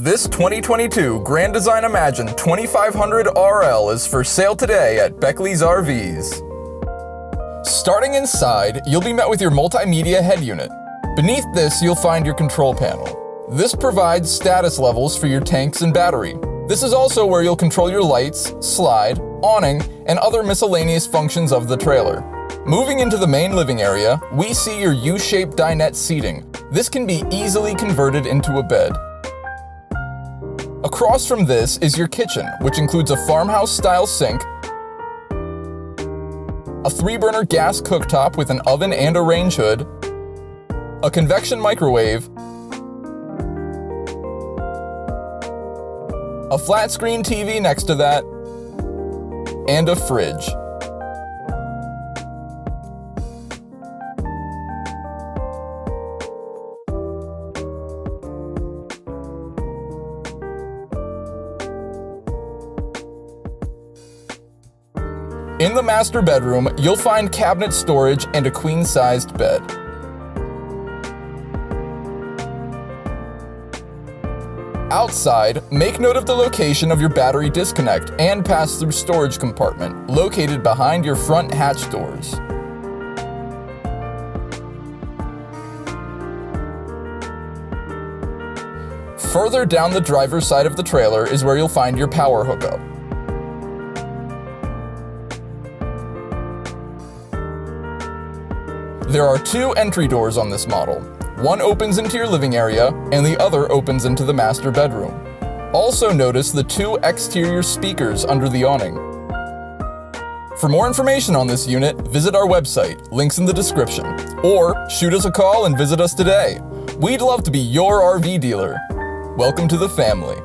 This 2022 Grand Design Imagine 2500 RL is for sale today at Beckley's RVs. Starting inside, you'll be met with your multimedia head unit. Beneath this, you'll find your control panel. This provides status levels for your tanks and battery. This is also where you'll control your lights, slide, awning, and other miscellaneous functions of the trailer. Moving into the main living area, we see your U-shaped dinette seating. This can be easily converted into a bed. Across from this is your kitchen, which includes a farmhouse-style sink, a 3-burner gas cooktop with an oven and a range hood, a convection microwave, a flat-screen TV next to that, and a fridge. In the master bedroom, you'll find cabinet storage and a queen-sized bed. Outside, make note of the location of your battery disconnect and pass-through storage compartment, located behind your front hatch doors. Further down the driver's side of the trailer is where you'll find your power hookup. There are 2 entry doors on this model. One opens into your living area, and the other opens into the master bedroom. Also notice the 2 exterior speakers under the awning. For more information on this unit, visit our website, links in the description, or shoot us a call and visit us today. We'd love to be your RV dealer. Welcome to the family.